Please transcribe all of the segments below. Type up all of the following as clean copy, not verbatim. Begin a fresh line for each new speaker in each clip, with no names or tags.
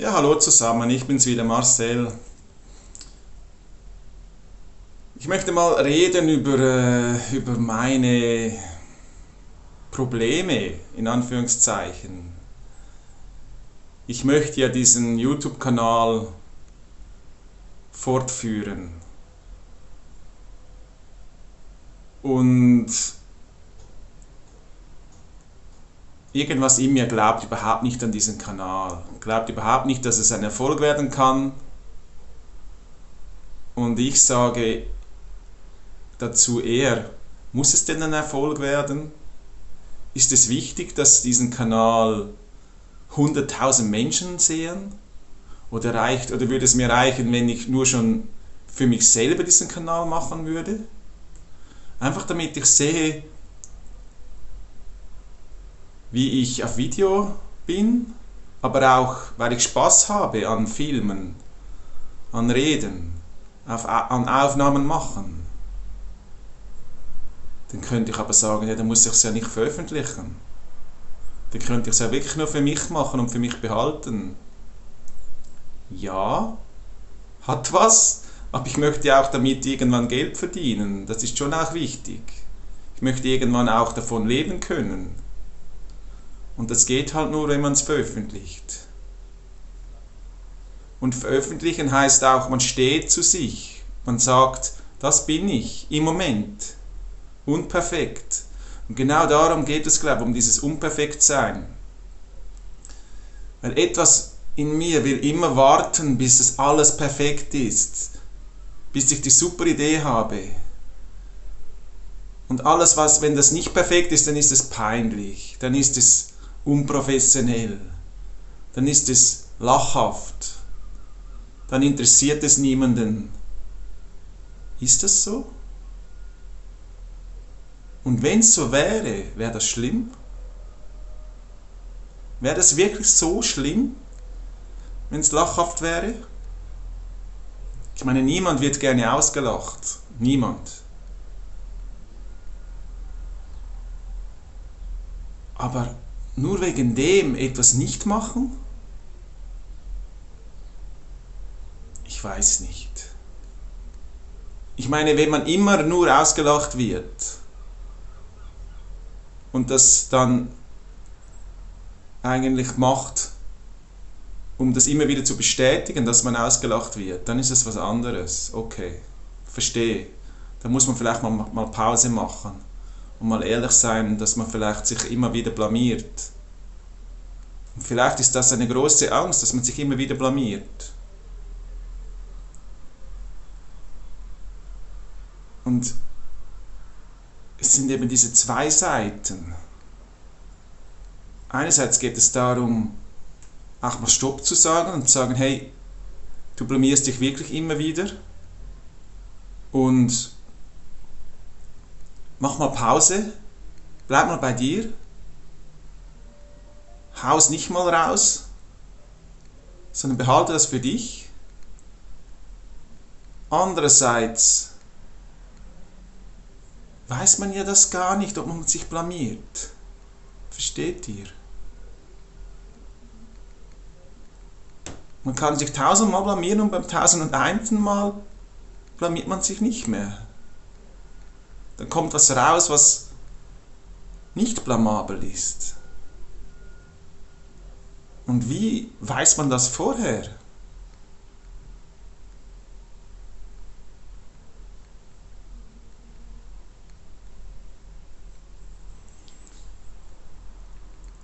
Ja, hallo zusammen, ich bin's wieder, Marcel. Ich möchte mal reden über meine Probleme, in Anführungszeichen. Ich möchte ja diesen YouTube-Kanal fortführen. Und irgendwas in mir glaubt überhaupt nicht an diesen Kanal. Glaubt überhaupt nicht, dass es ein Erfolg werden kann. Und ich sage dazu eher, muss es denn ein Erfolg werden? Ist es wichtig, dass diesen Kanal 100.000 Menschen sehen? Oder würde es mir reichen, wenn ich nur schon für mich selber diesen Kanal machen würde? Einfach damit ich sehe, wie ich auf Video bin, aber auch, weil ich Spaß habe an Filmen, an Reden, an Aufnahmen machen. Dann könnte ich aber sagen, ja, dann muss ich es ja nicht veröffentlichen. Dann könnte ich es ja wirklich nur für mich machen und für mich behalten. Ja, hat was, aber ich möchte ja auch damit irgendwann Geld verdienen. Das ist schon auch wichtig. Ich möchte irgendwann auch davon leben können. Und das geht halt nur, wenn man es veröffentlicht. Und veröffentlichen heißt auch, man steht zu sich. Man sagt, das bin ich im Moment. Unperfekt. Und genau darum geht es, glaube ich, um dieses Unperfektsein. Weil etwas in mir will immer warten, bis es alles perfekt ist. Bis ich die super Idee habe. Und alles, wenn das nicht perfekt ist, dann ist es peinlich. Dann ist es unprofessionell. Dann ist es lachhaft. Dann interessiert es niemanden. Ist das so? Und wenn es so wäre, wäre das schlimm? Wäre das wirklich so schlimm, wenn es lachhaft wäre? Ich meine, niemand wird gerne ausgelacht. Niemand. Aber nur wegen dem etwas nicht machen? Ich weiß nicht. Ich meine, wenn man immer nur ausgelacht wird und das dann eigentlich macht, um das immer wieder zu bestätigen, dass man ausgelacht wird, dann ist es was anderes. Okay, verstehe. Da muss man vielleicht mal Pause machen und mal ehrlich sein, dass man vielleicht sich immer wieder blamiert. Und vielleicht ist das eine große Angst, dass man sich immer wieder blamiert. Und es sind eben diese zwei Seiten. Einerseits geht es darum, auch mal Stopp zu sagen und zu sagen, hey, du blamierst dich wirklich immer wieder und mach mal Pause, bleib mal bei dir, hau's nicht mal raus, sondern behalte das für dich. Andererseits weiß man ja das gar nicht, ob man sich blamiert. Versteht ihr? Man kann sich 1000-mal blamieren und beim 1001. Mal blamiert man sich nicht mehr. Dann kommt was raus, was nicht blamabel ist. Und wie weiß man das vorher?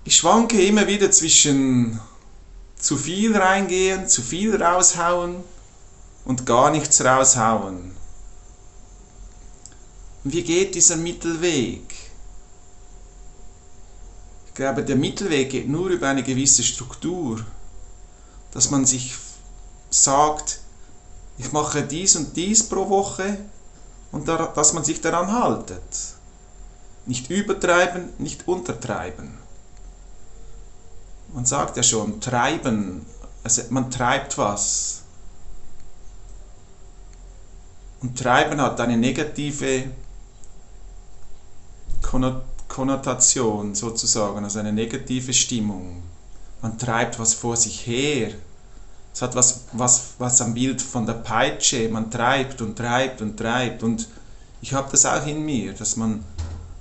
Ich schwanke immer wieder zwischen zu viel reingehen, zu viel raushauen und gar nichts raushauen. Wie geht dieser Mittelweg? Ich glaube, der Mittelweg geht nur über eine gewisse Struktur, dass man sich sagt, ich mache dies und dies pro Woche und dass man sich daran haltet. Nicht übertreiben, nicht untertreiben. Man sagt ja schon, treiben, also man treibt was. Und treiben hat eine negative Konnotation sozusagen, also eine negative Stimmung. Man treibt was vor sich her, Es hat was am Bild von der Peitsche. Man treibt und treibt und treibt. Und ich habe das auch in mir, dass man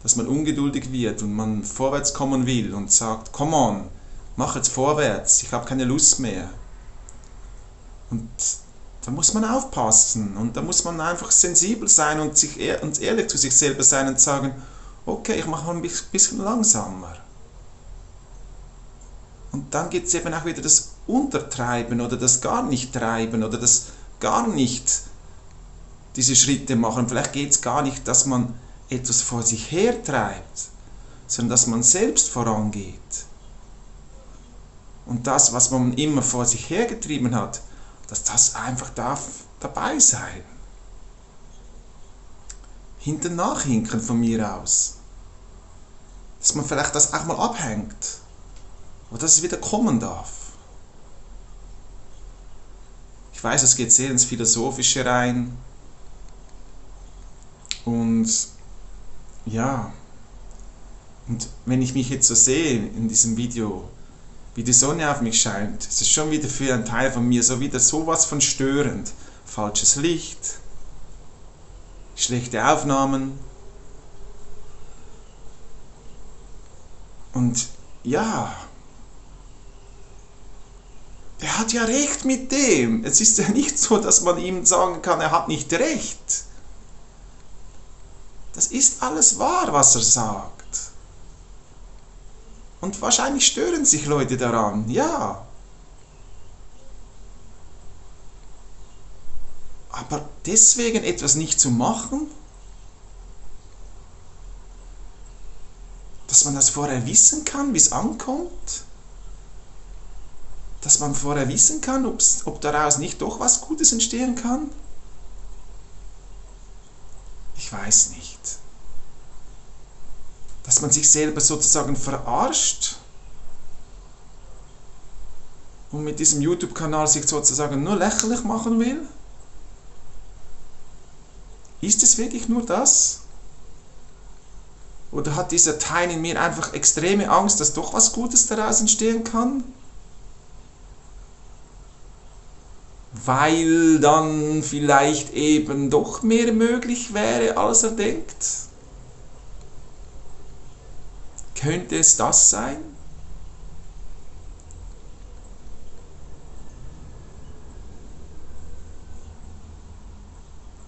ungeduldig wird und man vorwärts kommen will und sagt, come on, mach jetzt vorwärts, ich habe keine Lust mehr. Und da muss man aufpassen und da muss man einfach sensibel sein und ehrlich zu sich selber sein und sagen, okay, ich mache mal ein bisschen langsamer. Und dann gibt es eben auch wieder das Untertreiben oder das gar nicht treiben oder das gar nicht diese Schritte machen. Vielleicht geht es gar nicht, dass man etwas vor sich her treibt, sondern dass man selbst vorangeht. Und das, was man immer vor sich hergetrieben hat, dass das einfach darf dabei sein. Hinten nachhinken von mir aus. Dass man vielleicht das auch mal abhängt. Aber dass es wieder kommen darf. Ich weiß, es geht sehr ins Philosophische rein. Und ja, und wenn ich mich jetzt so sehe in diesem Video, wie die Sonne auf mich scheint, ist es schon wieder für einen Teil von mir so wieder sowas von störend. Falsches Licht, schlechte Aufnahmen. Und ja, er hat ja recht mit dem. Es ist ja nicht so, dass man ihm sagen kann, er hat nicht recht. Das ist alles wahr, was er sagt. Und wahrscheinlich stören sich Leute daran, ja. Aber deswegen etwas nicht zu machen, dass man das vorher wissen kann, wie es ankommt, dass man vorher wissen kann, ob daraus nicht doch was Gutes entstehen kann. Ich weiß nicht. Dass man sich selber sozusagen verarscht und mit diesem YouTube-Kanal sich sozusagen nur lächerlich machen will? Ist es wirklich nur das? Oder hat dieser Teil in mir einfach extreme Angst, dass doch was Gutes daraus entstehen kann? Weil dann vielleicht eben doch mehr möglich wäre, als er denkt? Könnte es das sein?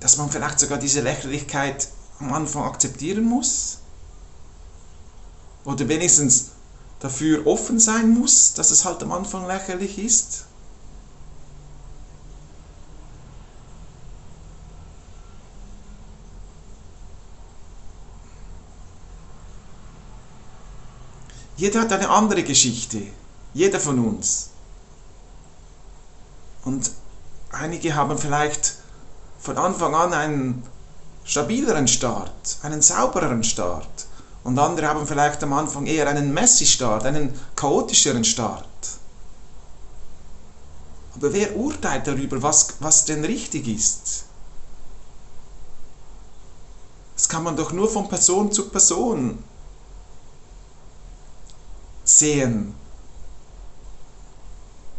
Dass man vielleicht sogar diese Lächerlichkeit am Anfang akzeptieren muss? Oder wenigstens dafür offen sein muss, dass es halt am Anfang lächerlich ist? Jeder hat eine andere Geschichte. Jeder von uns. Und einige haben vielleicht von Anfang an einen stabileren Start, einen saubereren Start. Und andere haben vielleicht am Anfang eher einen Messi-Start, einen chaotischeren Start. Aber wer urteilt darüber, was denn richtig ist? Das kann man doch nur von Person zu Person sehen.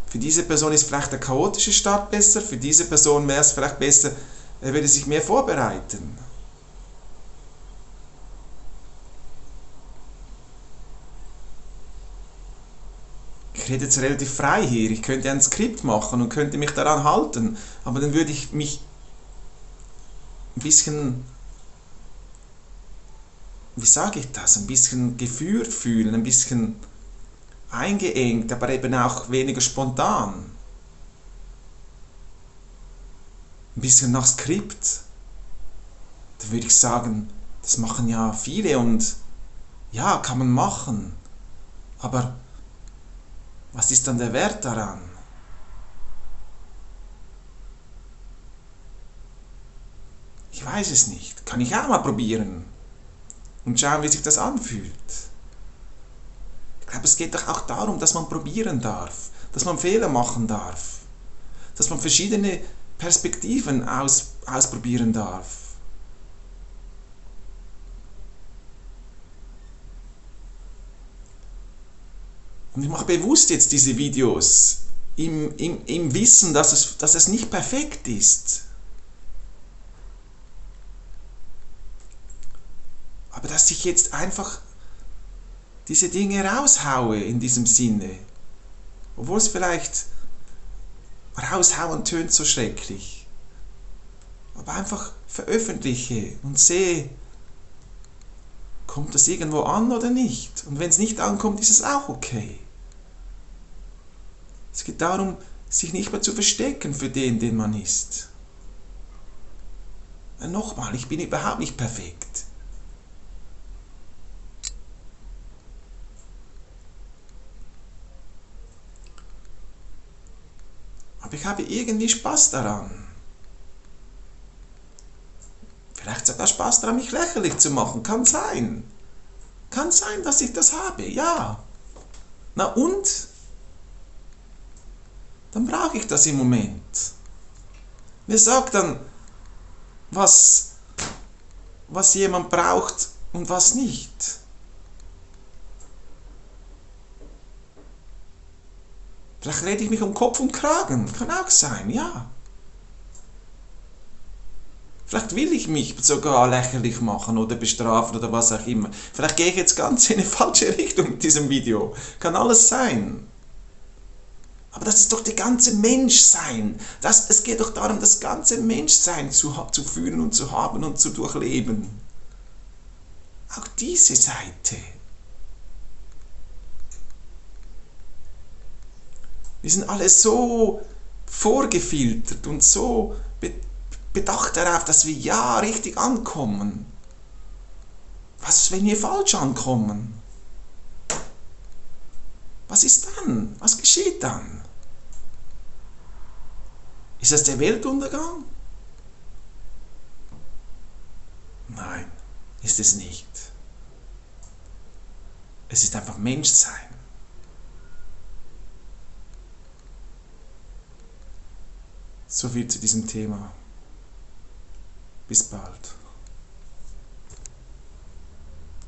Für diese Person ist vielleicht der chaotische Start besser, für diese Person wäre es vielleicht besser, er würde sich mehr vorbereiten. Ich rede jetzt relativ frei hier, ich könnte ein Skript machen und könnte mich daran halten, aber dann würde ich mich ein bisschen, wie sage ich das, ein bisschen geführt fühlen, ein bisschen eingeengt, aber eben auch weniger spontan. Ein bisschen nach Skript. Da würde ich sagen, das machen ja viele und ja, kann man machen. Aber was ist dann der Wert daran? Ich weiß es nicht. Kann ich auch mal probieren und schauen, wie sich das anfühlt. Ich glaube, es geht doch auch darum, dass man probieren darf, dass man Fehler machen darf, dass man verschiedene Perspektiven ausprobieren darf. Und ich mache bewusst jetzt diese Videos im Wissen, dass es nicht perfekt ist. Aber dass ich jetzt einfach diese Dinge raushaue in diesem Sinne, obwohl es vielleicht raushauen tönt so schrecklich, aber einfach veröffentliche und sehe, kommt das irgendwo an oder nicht? Und wenn es nicht ankommt, ist es auch okay. Es geht darum, sich nicht mehr zu verstecken für den man ist. Nochmal, ich bin überhaupt nicht perfekt. Aber ich habe irgendwie Spaß daran. Vielleicht sogar Spaß daran, mich lächerlich zu machen. Kann sein. Kann sein, dass ich das habe, ja. Na und? Dann brauche ich das im Moment. Wer sagt dann, was jemand braucht und was nicht? Vielleicht rede ich mich um Kopf und Kragen. Kann auch sein, ja. Vielleicht will ich mich sogar lächerlich machen oder bestrafen oder was auch immer. Vielleicht gehe ich jetzt ganz in eine falsche Richtung mit diesem Video. Kann alles sein. Aber das ist doch der ganze Menschsein. Es geht doch darum, das ganze Menschsein zu fühlen und zu haben und zu durchleben. Auch diese Seite. Wir sind alle so vorgefiltert und so bedacht darauf, dass wir ja richtig ankommen. Was, wenn wir falsch ankommen? Was ist dann? Was geschieht dann? Ist das der Weltuntergang? Nein, ist es nicht. Es ist einfach Menschsein. So viel zu diesem Thema. Bis bald.